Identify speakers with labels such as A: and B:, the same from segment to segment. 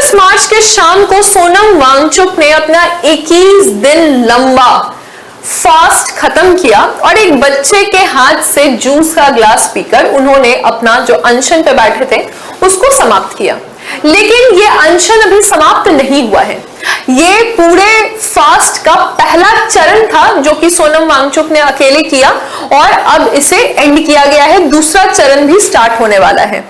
A: 10 मार्च के शाम को सोनम वांगचुक ने अपना 21 दिन लंबा फास्ट खत्म किया और एक बच्चे के हाथ से जूस का ग्लास पीकर उन्होंने अपना जो अनशन पे बैठे थे उसको समाप्त किया। लेकिन ये अनशन अभी समाप्त नहीं हुआ है। ये पूरे फास्ट का पहला चरण था जो कि सोनम वांगचुक ने अकेले किया और अब इसे एंड किया गया है। दूसरा चरण भी स्टार्ट होने वाला है।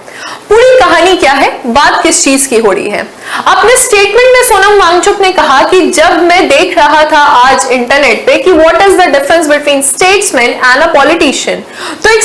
A: पूरी कहानी क्या है, बात किस चीज की हो रही है? अपने स्टेटमेंट में सोनम वांगचुक ने कहा कि जब मैं देख रहा था आज इंटरनेट पे कि what is the difference between statesman and a politician, तो एक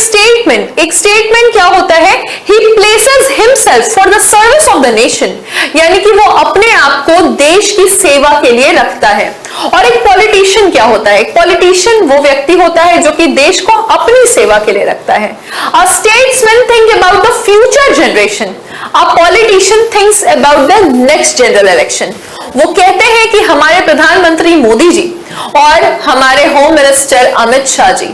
A: स्टेटमेंट क्या होता है? He places himself for the service of the nation, यानी कि वो अपने आप को देश की सेवा के लिए रखता है। और एक पॉलिटिशियन क्या होता है? एक पॉलिटिशियन वो व्यक्ति होता है जो कि देश को अपनी सेवा के लिए रखता है। अ statesman think about the future generation, a politician thinks about the next general election. वो कहते हैं कि हमारे प्रधानमंत्री मोदी जी और हमारे होम मिनिस्टर अमित शाह जी,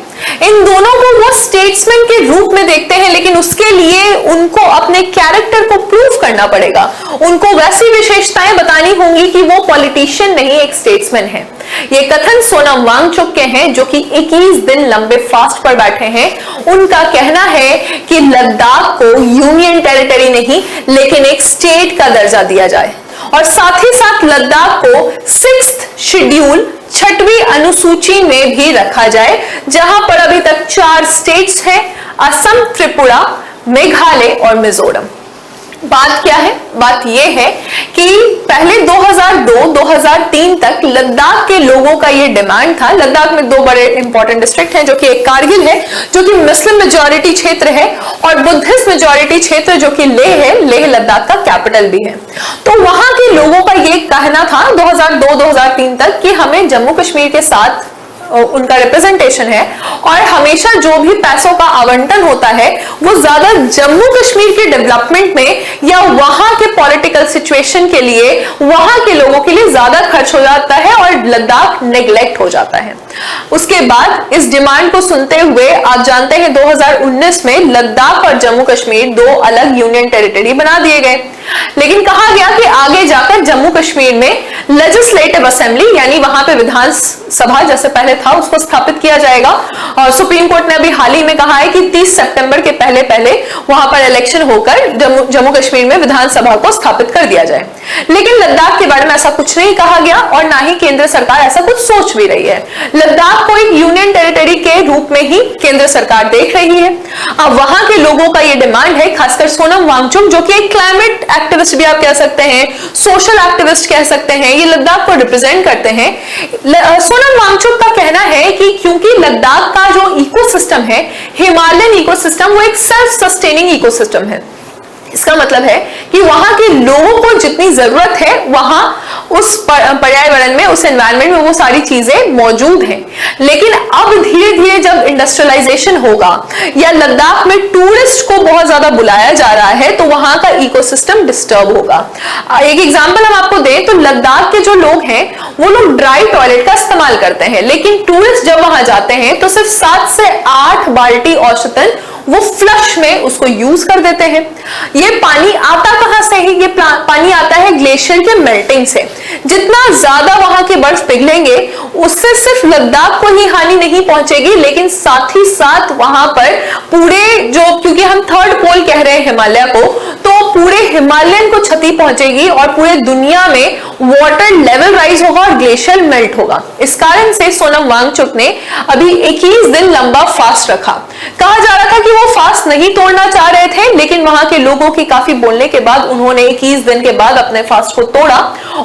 A: इन दोनों को वो स्टेट्समैन के रूप में देखते हैं, लेकिन उसके लिए उनको अपने कैरेक्टर को प्रूव करना पड़ेगा। उनको वैसी विशेषताएं बतानी होंगी कि वो पॉलिटिशियन नहीं एक स्टेट्समैन है। ये कथन सोनम वांगचुक के हैं जो कि 21 दिन लंबे फास्ट पर बैठे हैं। उनका कहना है कि लद्दाख को यूनियन टेरिटरी नहीं लेकिन एक स्टेट का दर्जा दिया जाए और साथ ही साथ लद्दाख को 6th शेड्यूल 6वीं अनुसूची में भी रखा जाए, जहां पर अभी तक 4 स्टेट्स हैं, असम, त्रिपुरा, मेघालय और मिजोरम। बात क्या है? बात यह है कि पहले 2002-2003 तक लद्दाख के लोगों का यह डिमांड था। लद्दाख में 2 बड़े इंपॉर्टेंट डिस्ट्रिक्ट हैं, जो कि एक कारगिल है जो कि मुस्लिम मेजॉरिटी क्षेत्र है और बुद्धिस्ट मेजॉरिटी क्षेत्र जो कि लेह है। लेह लद्दाख का कैपिटल भी है। तो वहां के लोगों का यह कहना था 2002-2003 तक कि हमें जम्मू कश्मीर के साथ उनका रिप्रेजेंटेशन है और हमेशा जो भी पैसों का आवंटन होता है वो ज्यादा जम्मू कश्मीर के डेवलपमेंट में या वहां के पॉलिटिकल सिचुएशन के लिए, वहां के लोगों के लिए ज्यादा खर्च हो जाता है और लद्दाख नेग्लेक्ट हो जाता है। उसके बाद इस डिमांड को सुनते हुए आप जानते हैं 2019 में लद्दाख और जम्मू कश्मीर 2 अलग यूनियन टेरिटरी बना दिए गए। लेकिन कहा गया कि आगे जाकर जम्मू कश्मीर में लेजिस्लेटिव असेंबली यानी वहां पे विधान सभा जैसे पहले था उसको स्थापित किया जाएगा। और सुप्रीम कोर्ट ने अभी हाल ही में कहा है कि 30 सितंबर के पहले वहां पर इलेक्शन होकर जम्मू कश्मीर में विधानसभा को स्थापित कर दिया जाए। लेकिन लद्दाख के बारे में ऐसा कुछ नहीं कहा गया और ना ही केंद्र सरकार ऐसा कुछ सोच भी रही है। लद्दाख को एक यूनियन टेरिटरी के रूप में ही केंद्र सरकार देख रही है। अब वहां के लोगों का ये डिमांड है, खासकर सोनम वांगचुक जो कि एक क्लाइमेट एक्टिविस्ट भी आप कह सकते हैं, सोशल एक्टिविस्ट कह सकते हैं, ये लद्दाख को रिप्रेजेंट करते हैं। सोनम वांगचुक का कहना है कि क्योंकि लद्दाख का जो इकोसिस्टम है, हिमालयन इकोसिस्टम, वो एक सेल्फ सस्टेनिंग इकोसिस्टम है। इसका मतलब है कि वहां के लोगों को जितनी जरूरत है वहां उस पर्यावरण में, उस एनवायरनमेंट में वो सारी चीजें मौजूद हैं। लेकिन अब धीरे धीरे जब इंडस्ट्रियलाइजेशन होगा या लद्दाख में टूरिस्ट को बहुत ज्यादा बुलाया जा रहा है तो वहां का इकोसिस्टम डिस्टर्ब होगा। एक एग्जांपल हम आपको दें तो लद्दाख के जो लोग हैं वो लोग ड्राई टॉयलेट का इस्तेमाल करते हैं, लेकिन टूरिस्ट जब वहां जाते हैं तो सिर्फ 7 से 8 बाल्टी औसतन वो फ्लश में उसको यूज कर देते हैं। ये पानी आता कहां से है? ये पानी आता है ग्लेशियर के मेल्टिंग से। जितना ज्यादा वहां के बर्फ पिघलेंगे उससे सिर्फ लद्दाख को ही हानि नहीं पहुंचेगी, लेकिन साथ ही साथ वहां पर पूरे जो, क्योंकि हम 3rd पोल कह रहे हैं हिमालय को, तो पूरे हिमालयन को क्षति पहुंचेगी और पूरे दुनिया में वाटर लेवल राइज होगा और ग्लेशियर मेल्ट होगा। इस कारण से सोनम वांगचुक ने अभी 21 दिन लंबा फास्ट रखा। कहा जा रहा था कि वो फास्ट नहीं तोड़ना चाह रहे थे, लेकिन वहां के लोगों की काफी बोलने के बाद उन्होंने 21 दिन के बाद अपने फास्ट को तोड़ा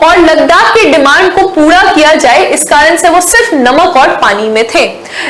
A: और लद्दाख की डिमांड को पूरा किया जाए, इस कारण से वो सिर्फ नमक और पानी में थे।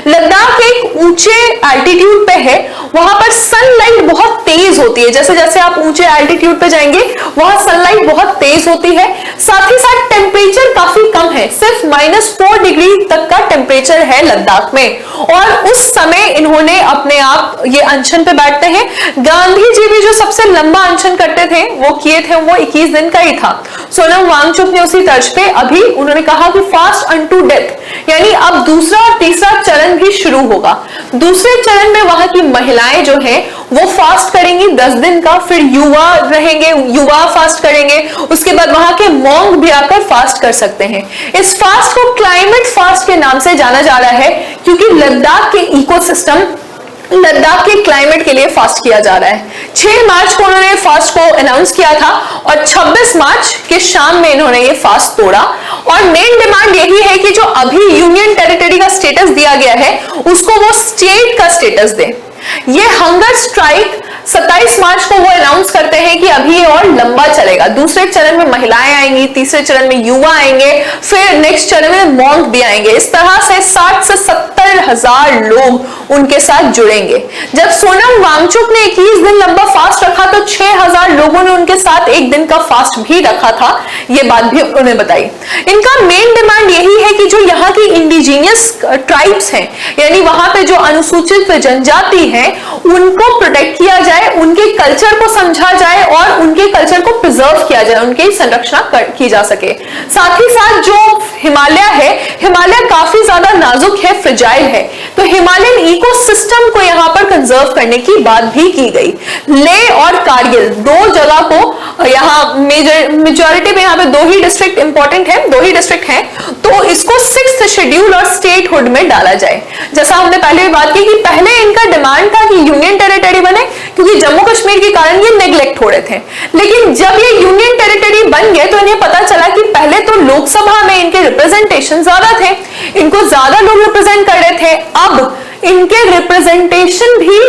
A: लद्दाख एक ऊंचे एल्टीट्यूड पे है, वहां पर सनलाइट बहुत तेज होती है। जैसे जैसे आप ऊंचे एल्टीट्यूड पे जाएंगे वहां सनलाइट बहुत तेज होती है। साथ ही साथ टेम्परेचर काफी कम है, सिर्फ -4 डिग्री तक का टेम्परेचर है लद्दाख में। और उस समय इन्होंने अपने आप ये अनशन पे बैठते हैं। गांधी जी भी जो सबसे लंबा अनशन करते थे वो किए थे, वो 21 दिन का ही था। सोनम वांगचुक ने उसी तर्ज पे अभी उन्होंने कहा कि फास्ट अनटू डेथ, यानी अब दूसरा और तीसरा चरण भी शुरू होगा। दूसरे चरण में वहां की महिलाएं जो हैं वो फास्ट करेंगी 10 दिन का, फिर युवा रहेंगे, युवा फास्ट करेंगे, उसके बाद वहां के मॉन्क भी आकर फास्ट कर सकते हैं। इस फास्ट को क्लाइमेट फास्ट के नाम से जाना जा रहा है क्योंकि लद्दाख के इकोसिस्टम, लद्दाख के क्लाइमेट के लिए फास्ट किया जा रहा है। 6 मार्च को उन्होंने फास्ट को अनाउंस किया था और 26 मार्च के शाम में इन्होंने ये फास्ट तोड़ा। और मेन डिमांड यही है कि जो अभी यूनियन टेरिटरी का स्टेटस दिया गया है उसको वो स्टेट का स्टेटस दे। ये हंगर स्ट्राइक 27 मार्च को वो अनाउंस करते हैं कि अभी ये और लंबा चलेगा। दूसरे चरण में महिलाएं आएंगी, तीसरे चरण में युवा आएंगे, फिर नेक्स्ट चरण में मॉन्क भी आएंगे। इस तरह से 60 से 70 हजार लोग उनके साथ जुड़ेंगे। जब सोनम वांगचुक ने 21 दिन लंबा फास्ट रखा तो 6000 लोगों ने उनके साथ एक दिन का फास्ट भी रखा था, ये बात भी उन्हें बताई। इनका मेन डिमांड यही है कि जो यहाँ की इंडिजीनियस ट्राइब्स हैं, यानी वहां पे जो अनुसूचित जनजाति है, उनको प्रोटेक्ट किया जाए, उनके कल्चर को समझा जाए और उनके कल्चर को प्रिजर्व किया जाए, उनकी संरक्षण की जा सके। साथ ही साथ जो हिमालय है, हिमालय काफी ज्यादा नाजुक है, फ्रिजाइल है, तो हिमालयन इकोसिस्टम को यहाँ पर कंजर्व करने की बात भी की गई। लेह और कारगिल 2 जगह को यहाँ मेजॉरिटी में यहाँ पे 2 ही डिस्ट्रिक्ट इंपॉर्टेंट है, 2 ही डिस्ट्रिक्ट हैं, तो इसको 6th शेड्यूल और स्टेटहुड में डाला जाए। जैसा हमने पहले भी बात की कि पहले इनका डिमांड था कि यूनियन टेरिटरी बने क्योंकि जम्मू कश्मीर के कारण ये नेग्लेक्ट हो रहे थे, लेकिन जब ये यूनियन टेरिटरी बन गए तो इन्हें पता चला कि पहले तो लोकसभा में इनके रिप्रेजेंटेशन ज्यादा थे, इनको ज्यादा लोग रिप्रेजेंट कर रहे थे, अब इनके रिप्रेजेंटेशन भी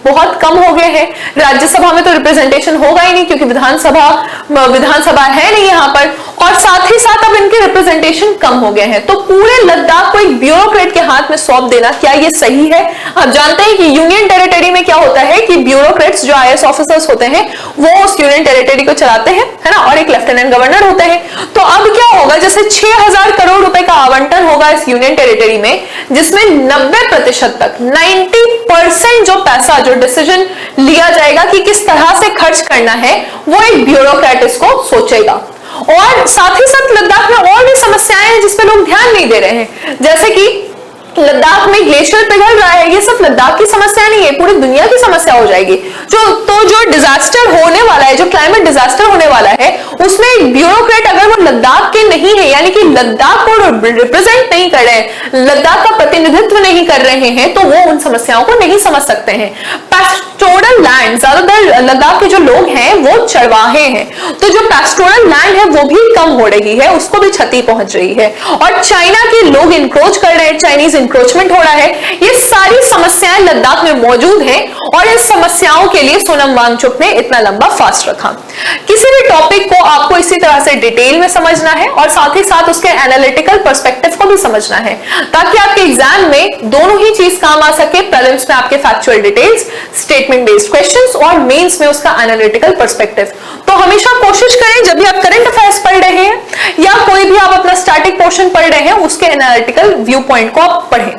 A: बहुत कम हो गए हैं। राज्यसभा में तो रिप्रेजेंटेशन होगा ही नहीं क्योंकि विधानसभा है नहीं यहाँ पर, और साथ ही साथ अब इनके रिप्रेजेंटेशन कम हो गए हैं। तो पूरे लद्दाख को एक ब्यूरोक्रेट के हाथ में सौंप देना, क्या ये सही है? आप जानते हैं कि यूनियन टेरिटरी में क्या होता है कि ब्यूरोक्रेट्स जो IAS ऑफिसर्स होते हैं वो उस यूनियन टेरिटरी को चलाते हैं, है ना, और एक लेफ्टिनेंट गवर्नर होते हैं। तो अब क्या होगा, जैसे 6000 करोड़ रुपए का आवंटन होगा इस यूनियन टेरिटरी में, जिसमें 90% तक 90% जो पैसा, जो डिसीजन लिया जाएगा कि किस तरह से खर्च करना है, वो एक ब्यूरोक्रेट इसको सोचेगा। और साथ ही साथ लद्दाख में और भी समस्याएं हैं जिस पे लोग ध्यान नहीं दे रहे हैं, जैसे कि लद्दाख में ग्लेशियर पिघल रहा है। ये सिर्फ लद्दाख की समस्या नहीं है, पूरी दुनिया की समस्या हो जाएगी। जो डिजास्टर होने वाला है, जो क्लाइमेट डिजास्टर होने वाला है, उसमें एक ब्यूरोक्रेट अगर वो लद्दाख के नहीं है, यानी कि लद्दाख को रिप्रेजेंट नहीं कर रहे हैं, लद्दाख का प्रतिनिधित्व नहीं कर रहे हैं, तो वो उन समस्याओं को नहीं समझ सकते हैं। पैस्टोरल लैंड, ज्यादातर लद्दाख के जो लोग हैं वो चरवाहे हैं, तो जो पैस्टोरल लैंड है वो भी कम हो रही है, उसको भी क्षति पहुंच रही है। और चाइना के लोग इंक्रोच कर रहे हैं, चाइनीज इंक्रोचमेंट हो रहा है। ये सारी समस्याएं लद्दाख में मौजूद हैं और इस समस्याओं के लिए सोनम वांगचुक ने इतना लंबा फास्ट रखा। किसी भी टॉपिक को आपको इसी तरह से डिटेल में समझना है और साथ ही साथ उसके एनालिटिकल पर्सपेक्टिव को भी समझना है, ताकि आपके एग्जाम में दोनों ही चीज काम आ सके। प्रीलिम्स में आपके factual details, statement based questions, और मेंस में उसका एनालिटिकल पर्सपेक्टिव। तो हमेशा कोशिश करें जब भी आप करंट अफेयर्स पढ़ रहे हैं या कोई भी आप अपना स्टैटिक पोर्शन पढ़ रहे हैं, उसके एनालिटिकल व्यू पॉइंट को आप पढ़ें।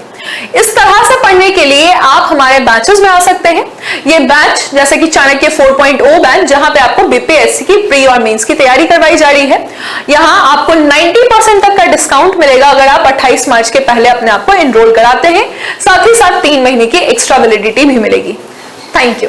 A: इस तरह से पढ़ने के लिए आप हमारे बैचेस में आ सकते हैं। ये बैच जैसे कि चाणक्य 4.0 बैच, जहां पे आपको BPSC की प्री और मेंस की तैयारी करवाई जा रही है। यहां आपको 90% तक का डिस्काउंट मिलेगा अगर आप 28 मार्च के पहले अपने आप को एनरोल कराते हैं। साथ ही साथ 3 महीने की एक्स्ट्रा वैलिडिटी भी मिलेगी। Thank you.